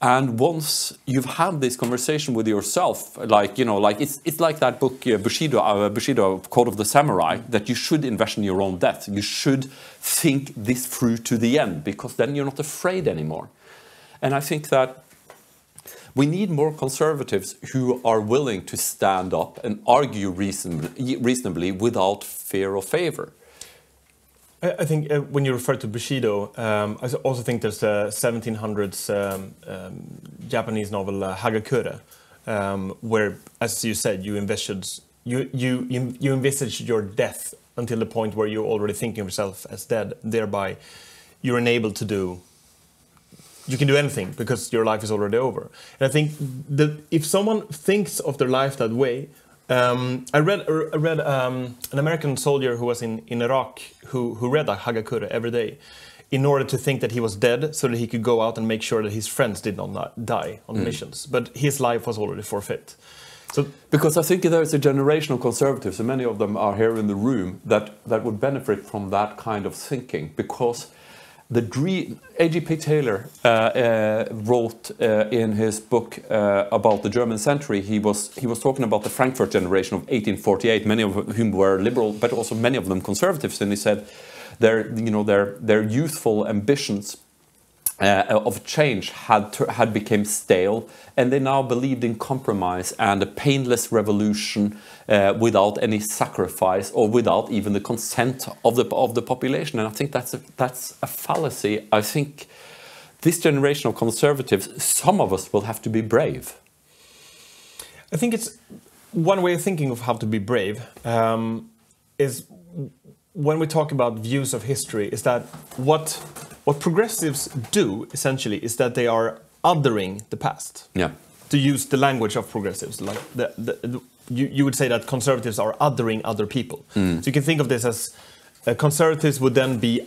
[SPEAKER 1] And once you've had this conversation with yourself, like, you know, like it's like that book Bushido, Code of the Samurai, that you should envision your own death. You should think this through to the end, because then you're not afraid anymore. And I think that we need more conservatives who are willing to stand up and argue reasonably without fear or favor.
[SPEAKER 2] I think when you refer to Bushido, I also think there's the 1700s Japanese novel Hagakure, where, as you said, you envisaged your death until the point where you're already thinking of yourself as dead. Thereby, you're enabled to do. You can do anything because your life is already over. And I think that if someone thinks of their life that way, I read an American soldier who was in Iraq who read Hagakure every day in order to think that he was dead so that he could go out and make sure that his friends did not die on missions. But his life was already forfeit. So, because I think there's a generation of conservatives, and many of them are here in the room, that would benefit from that kind of thinking, because the dream, A.G.P. Taylor wrote in his book about the German century. He was talking about the Frankfurt generation of 1848, many of whom were liberal, but also many of them conservatives. And he said their youthful ambitions of change had become stale, and they now believed in compromise and a painless revolution without any sacrifice or without even the consent of the population. And I think that's a fallacy. I think this generation of conservatives, some of us will have to be brave. I think it's one way of thinking of how to be brave is when we talk about views of history, is that what progressives do essentially is that they are othering the past.
[SPEAKER 1] Yeah.
[SPEAKER 2] To use the language of progressives, like you would say that conservatives are othering other people. So you can think of this as conservatives would then be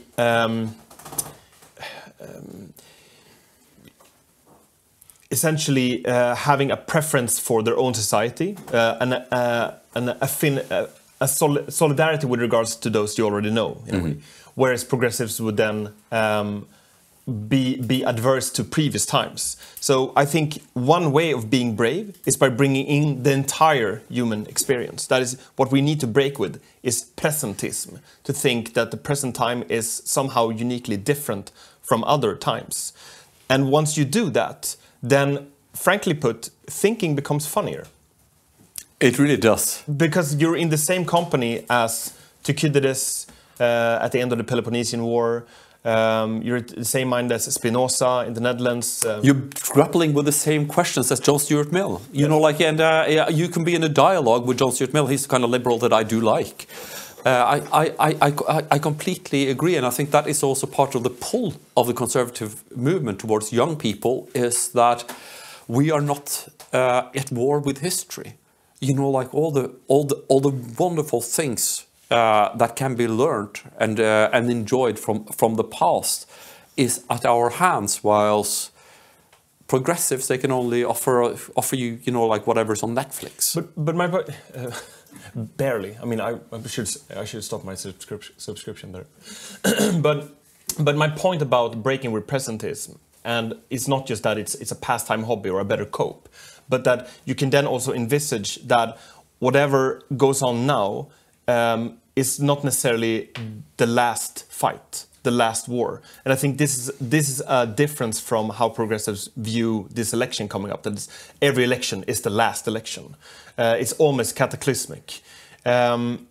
[SPEAKER 2] essentially having a preference for their own society and a solidarity with regards to those you already know, in a way. Whereas progressives would then be adverse to previous times. So I think one way of being brave is by bringing in the entire human experience. That is what we need to break with, is presentism, to think that the present time is somehow uniquely different from other times. And once you do that, then, frankly put, thinking becomes funnier.
[SPEAKER 1] It really does.
[SPEAKER 2] Because you're in the same company as Thucydides at the end of the Peloponnesian War. You're the same mind as Spinoza in the Netherlands.
[SPEAKER 1] You're grappling with the same questions as John Stuart Mill. You know, like, and you can be in a dialogue with John Stuart Mill. He's the kind of liberal that I do like. I completely agree, and I think that is also part of the pull of the conservative movement towards young people, is that we are not at war with history. You know, like all the wonderful things that can be learned and enjoyed from the past is at our hands, whilst progressives, they can only offer you, you know, like whatever's on Netflix.
[SPEAKER 2] But my point, barely. I mean, I should stop my subscription there. but my point about breaking with presentism, and it's not just that it's a pastime hobby or a better cope, but that you can then also envisage that whatever goes on now is not necessarily the last fight, the last war. And I think this is a difference from how progressives view this election coming up, that every election is the last election. It's almost cataclysmic. And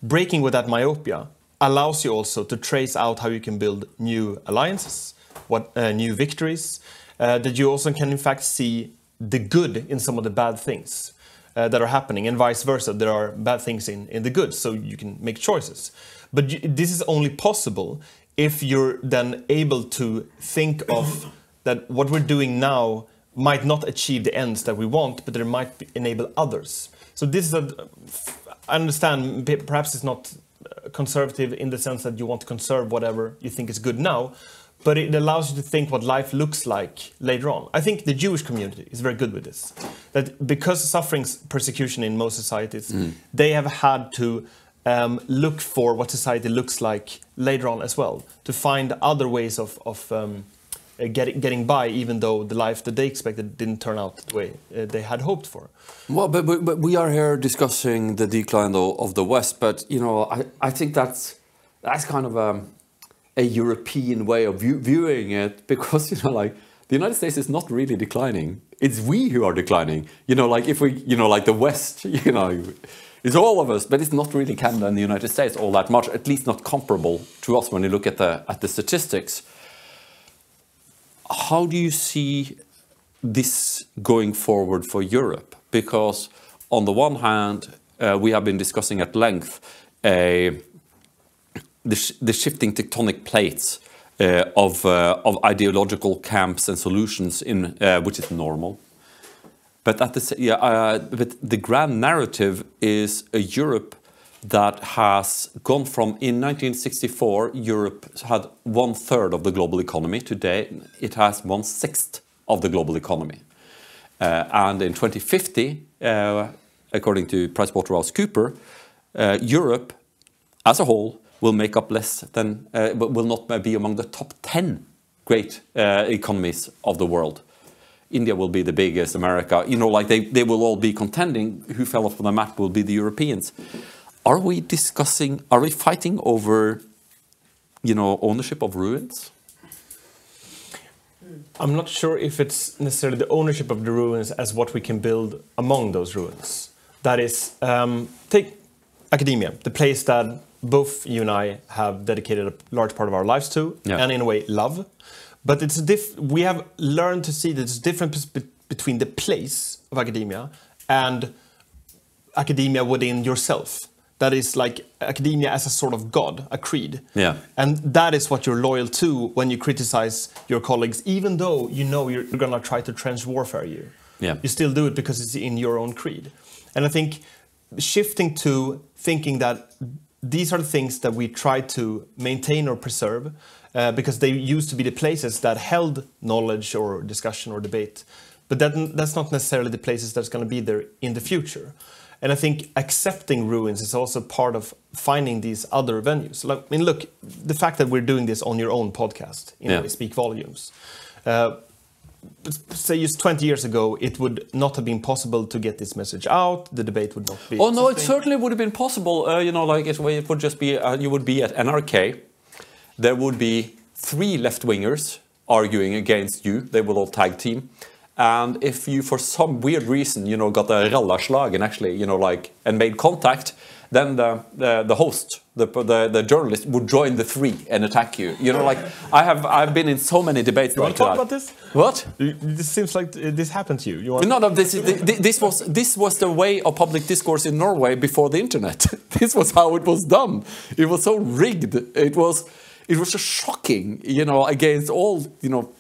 [SPEAKER 2] breaking with that myopia allows you also to trace out how you can build new alliances, what new victories, that you also can in fact see the good in some of the bad things that are happening, and vice versa. There are bad things in the good, so you can make choices. But this is only possible if you're then able to think of that what we're doing now might not achieve the ends that we want, but it might enable others. So this is I understand, perhaps it's not conservative in the sense that you want to conserve whatever you think is good now, but it allows you to think what life looks like later on. I think the Jewish community is very good with this. That because suffering, persecution in most societies, they have had to look for what society looks like later on as well, to find other ways of getting by, even though the life that they expected didn't turn out the way they had hoped for.
[SPEAKER 1] Well, but we are here discussing the decline of the West, but you know, I think that's kind of a European way of viewing it, because you know, like the United States is not really declining; it's we who are declining. You know, like if we, you know, like the West, you know, it's all of us, but it's not really Canada and the United States all that much, at least not comparable to us when you look at the statistics. How do you see this going forward for Europe? Because on the one hand, we have been discussing at length the shifting tectonic plates of ideological camps and solutions, which is normal. But but the grand narrative is a Europe that has gone from, in 1964, Europe had 1/3 of the global economy. Today, it has 1/6 of the global economy. And in 2050, according to PricewaterhouseCoopers, Europe as a whole will make up less than, will not be among the top 10 great economies of the world. India will be the biggest, America, you know, like they will all be contending. Who fell off the map will be the Europeans. Are we fighting over, you know, ownership of ruins?
[SPEAKER 2] I'm not sure if it's necessarily the ownership of the ruins as what we can build among those ruins. That is, take academia, the place that both you and I have dedicated a large part of our lives to, and in a way love. But it's we have learned to see that there's a difference between the place of academia and academia within yourself. That is like academia as a sort of god, a creed. Yeah. And that is what you're loyal to when you criticize your colleagues, even though you know you're going to try to trench warfare you. Yeah. You still do it because it's in your own creed. And I think shifting to thinking that these are the things that we try to maintain or preserve, because they used to be the places that held knowledge or discussion or debate. But that's not necessarily the places that's going to be there in the future. And I think accepting ruins is also part of finding these other venues. Like, I mean, look, the fact that we're doing this on your own podcast, you know, speak volumes. Say just 20 years ago, it would not have been possible to get this message out. The debate would not be.
[SPEAKER 1] Oh no, it certainly would have been possible. You know, like it would just be you would be at NRK. There would be 3 left-wingers arguing against you. They would all tag team. And if you, for some weird reason, you know, got a rallaslag and actually, you know, like, and made contact, then the host, the journalist, would join the 3 and attack you. You know, like, I've been in so many debates.
[SPEAKER 2] You want to talk about this?
[SPEAKER 1] What?
[SPEAKER 2] This seems like this happened to you.
[SPEAKER 1] No. This was the way of public discourse in Norway before the internet. This was how it was done. It was so rigged. It was just shocking, you know, against all, you know,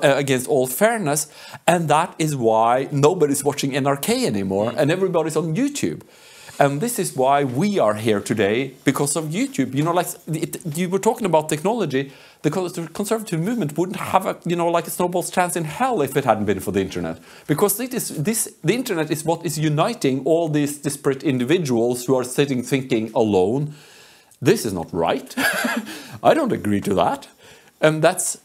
[SPEAKER 1] against all fairness, and that is why nobody's watching NRK anymore, and everybody's on YouTube. And this is why we are here today, because of YouTube. You know, like you were talking about technology. The conservative movement wouldn't have a, you know, like a snowball's chance in hell if it hadn't been for the internet, because the internet is what is uniting all these disparate individuals who are sitting thinking alone. This is not right. I don't agree to that. And that's...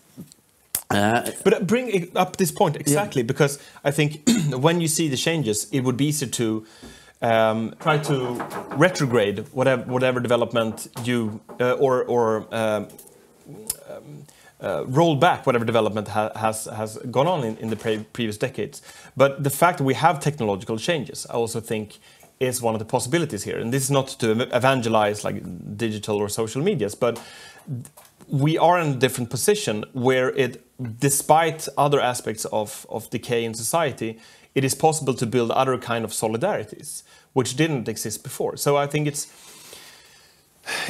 [SPEAKER 2] but bring up this point, exactly, because I think when you see the changes, it would be easier to try to retrograde whatever development you... roll back whatever development has gone on in the previous decades. But the fact that we have technological changes, I also think, is one of the possibilities here. And this is not to evangelize like digital or social medias, but we are in a different position where despite other aspects of decay in society, it is possible to build other kind of solidarities, which didn't exist before. So I think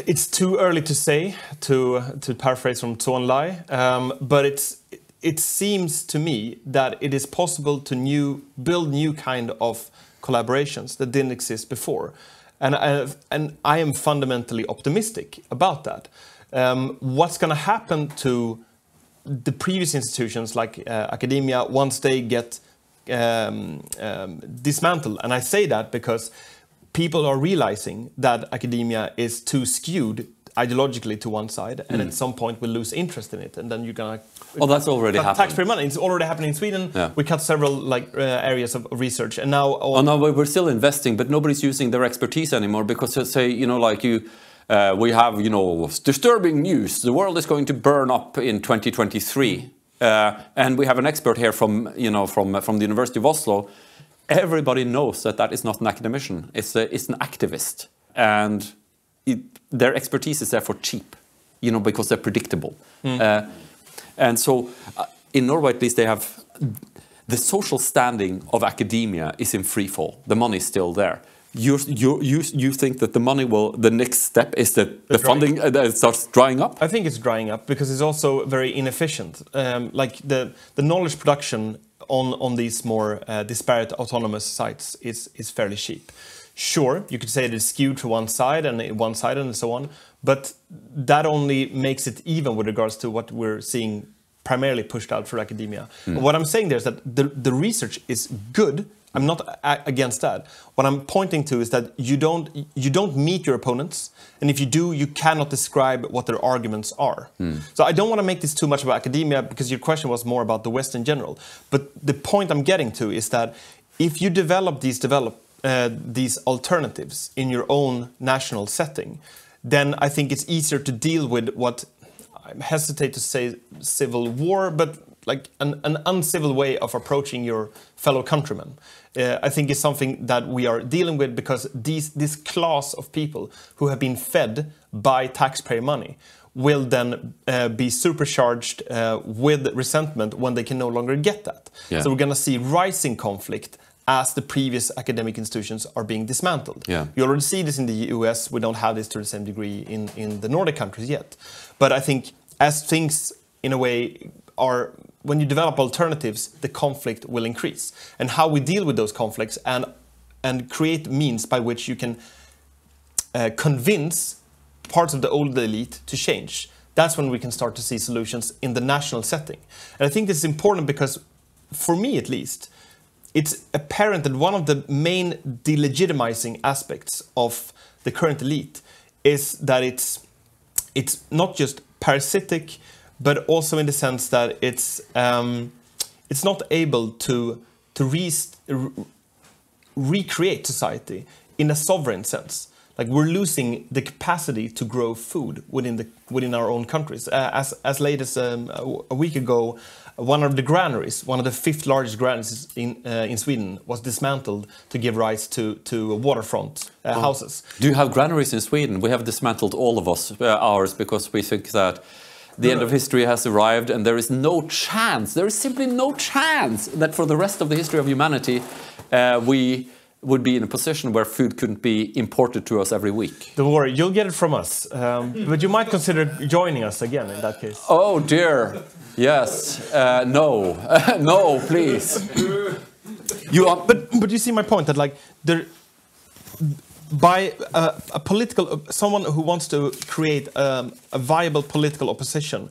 [SPEAKER 2] it's too early to say, to paraphrase from Tuan Lai, but it seems to me that it is possible to build new kind of collaborations that didn't exist before. And I am fundamentally optimistic about that. What's going to happen to the previous institutions like academia once they get dismantled? And I say that because people are realizing that academia is too skewed ideologically to one side, and at some point we'll lose interest in it, and then you're gonna.
[SPEAKER 1] Well, that's already happened.
[SPEAKER 2] Taxpayer money. It's already happening in Sweden. Yeah. We cut several areas of research, and now.
[SPEAKER 1] Oh no, we're still investing, but nobody's using their expertise anymore because, say, we have, disturbing news. The world is going to burn up in 2023, and we have an expert here from the University of Oslo. Everybody knows that is not an academician. It's an activist, and their expertise is therefore cheap, because they're predictable. And so, in Norway at least, they have the social standing of academia is in free fall. The money is still there. You think that the next step is that the funding starts drying up?
[SPEAKER 2] I think it's drying up because it's also very inefficient. Like the knowledge production on these more disparate autonomous sites is fairly cheap. Sure, you could say it is skewed to one side and so on, but that only makes it even with regards to what we're seeing primarily pushed out for academia. What I'm saying there is that the research is good. I'm not against that. What I'm pointing to is that you don't meet your opponents, and if you do, you cannot describe what their arguments are. So I don't want to make this too much about academia because your question was more about the West in general. But the point I'm getting to is that if you develop these alternatives in your own national setting, then I think it's easier to deal with what I hesitate to say civil war, but like an uncivil way of approaching your fellow countrymen. I think is something that we are dealing with because this class of people who have been fed by taxpayer money will then be supercharged with resentment when they can no longer get that. Yeah. So we're going to see rising conflict as the previous academic institutions are being dismantled. Yeah. You already see this in the US. We don't have this to the same degree in the Nordic countries yet. But I think as things, in a way, are... When you develop alternatives, the conflict will increase. And how we deal with those conflicts and create means by which you can convince parts of the old elite to change. That's when we can start to see solutions in the national setting. And I think this is important because, for me at least, it's apparent that one of the main delegitimizing aspects of the current elite is that it's not just parasitic, but also in the sense that it's not able to recreate society in a sovereign sense. Like we're losing the capacity to grow food within our own countries. As late as a week ago, one of the granaries, one of the 5th largest granaries in Sweden, was dismantled to give rise to waterfront houses.
[SPEAKER 1] Do you have granaries in Sweden? We have dismantled all of ours because we think that the end of history has arrived and there is simply no chance that for the rest of the history of humanity we would be in a position where food couldn't be imported to us every week.
[SPEAKER 2] Don't worry, you'll get it from us. But you might consider joining us again in that case.
[SPEAKER 1] Oh dear, yes. No, no, please.
[SPEAKER 2] But you see my point that like by someone who wants to create a viable political opposition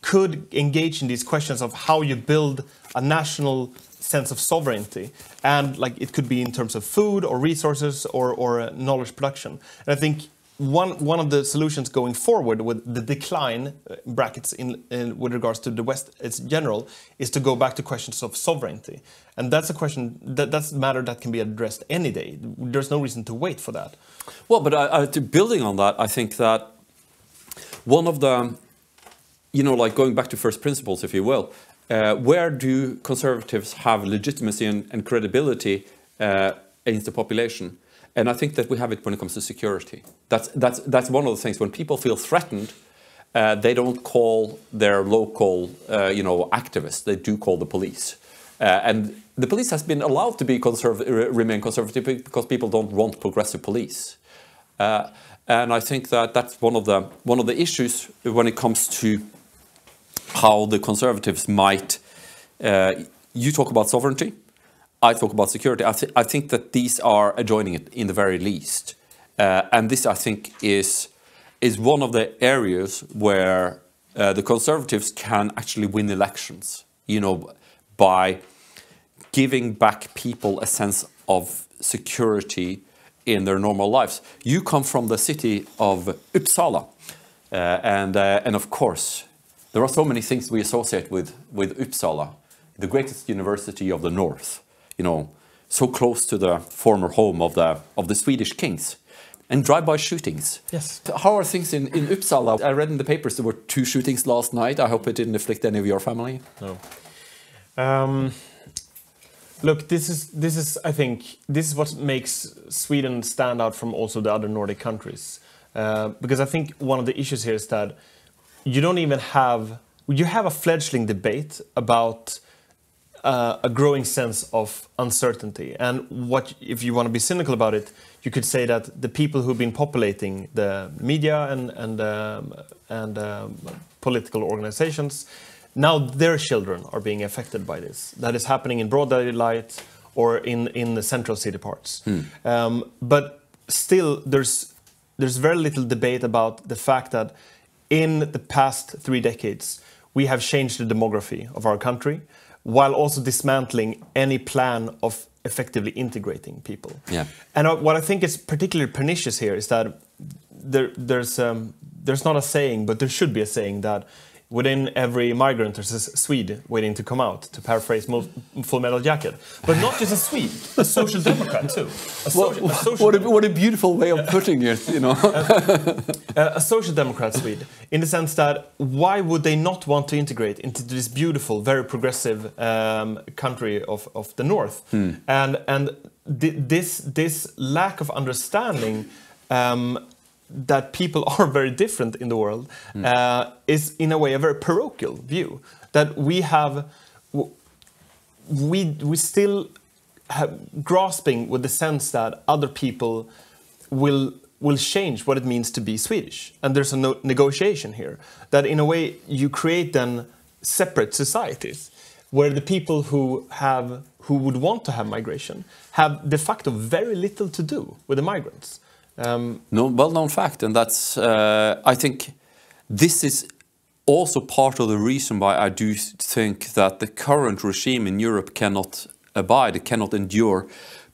[SPEAKER 2] could engage in these questions of how you build a national sense of sovereignty, and like it could be in terms of food or resources or knowledge production. And I think one of the solutions going forward with the decline brackets with regards to the West in general is to go back to questions of sovereignty, and that's a question that's a matter that can be addressed any day. There's no reason to wait for that.
[SPEAKER 1] Well, but building on that, I think that one of the, like going back to first principles, if you will, where do conservatives have legitimacy and credibility against the population? And I think that we have it when it comes to security. That's one of the things when people feel threatened they don't call their local, activists. They do call the police. And the police has been allowed to be remain conservative because people don't want progressive police. And I think that that's one of the issues when it comes to how the conservatives might. You talk about sovereignty, I talk about security. I think that these are adjoining it in the very least, and this I think is one of the areas where the conservatives can actually win elections. By giving back people a sense of security in their normal lives. You come from the city of Uppsala, and of course, there are so many things we associate with Uppsala, the greatest university of the north. So close to the former home of the Swedish kings, and drive-by shootings.
[SPEAKER 2] Yes.
[SPEAKER 1] How are things in Uppsala? I read in the papers there were 2 shootings last night. I hope it didn't afflict any of your family.
[SPEAKER 2] No. Look, this is I think this is what makes Sweden stand out from also the other Nordic countries, because I think one of the issues here is that you have a fledgling debate about a growing sense of uncertainty, and if you want to be cynical about it, you could say that the people who've been populating the media and political organizations. Now their children are being affected by this. That is happening in broad daylight or in the central city parts. But still, there's very little debate about the fact that in the past 3 decades, we have changed the demography of our country, while also dismantling any plan of effectively integrating people. Yeah. And what I think is particularly pernicious here is that there's not a saying, but there should be a saying that within every migrant there's a Swede waiting to come out, to paraphrase Full Metal Jacket. But not just a Swede, a social democrat too.
[SPEAKER 1] What a beautiful way of putting it,
[SPEAKER 2] A social democrat Swede, in the sense that why would they not want to integrate into this beautiful, very progressive country of the North? And this lack of understanding that people are very different in the world is in a way a very parochial view, that we still have grasping with the sense that other people will change what it means to be Swedish, and there's a negotiation here, that in a way you create then separate societies where the people who would want to have migration have de facto very little to do with the migrants.
[SPEAKER 1] No well-known fact, and that's I think this is also part of the reason why I do think that the current regime in Europe cannot endure,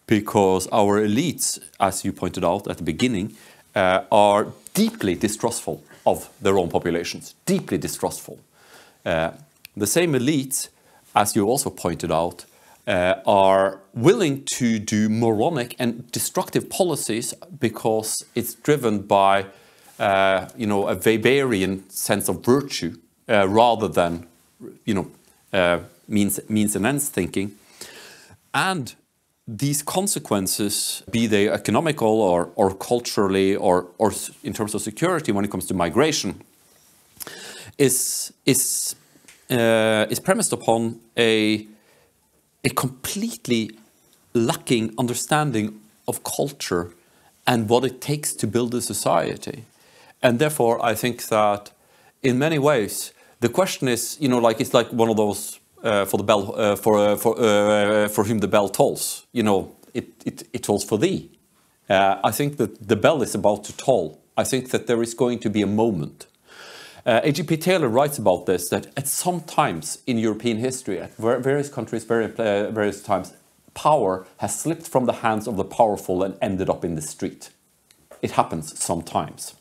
[SPEAKER 1] because our elites, as you pointed out at the beginning, are deeply distrustful of their own populations, deeply distrustful. The same elites, as you also pointed out, are willing to do moronic and destructive policies because it's driven by, a Weberian sense of virtue rather than, means and ends thinking. And these consequences, be they economical or culturally or in terms of security when it comes to migration, is premised upon a completely lacking understanding of culture and what it takes to build a society. And therefore, I think that in many ways, the question is, it's like one of those for the bell for whom the bell tolls. It tolls for thee. I think that the bell is about to toll. I think that there is going to be a moment. A.G.P. Taylor writes about this, that at some times in European history, at various countries, various times, power has slipped from the hands of the powerful and ended up in the street. It happens sometimes.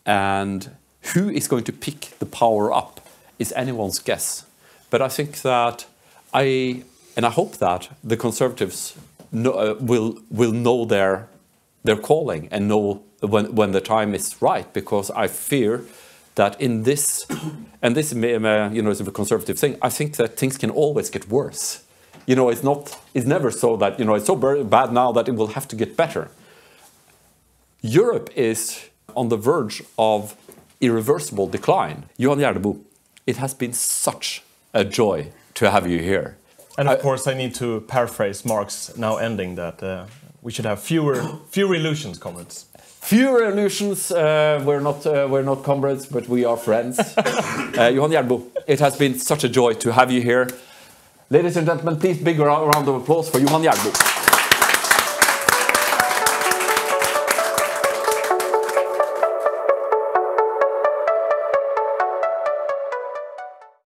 [SPEAKER 1] And who is going to pick the power up is anyone's guess. But I think that I hope that the Conservatives will know their calling and know when the time is right, because I fear that in this, and this is a conservative thing, I think that things can always get worse. It's never so that, it's so bad now that it will have to get better. Europe is on the verge of irreversible decline. Johan Gärdebo, it has been such a joy to have you here.
[SPEAKER 2] And of course, I need to paraphrase Marx now ending that we should have fewer illusions, comrades.
[SPEAKER 1] Fewer illusions. We're not comrades, but we are friends. Johan Gärdebo, it has been such a joy to have you here. Ladies and gentlemen, please big round of applause for Johan Gärdebo.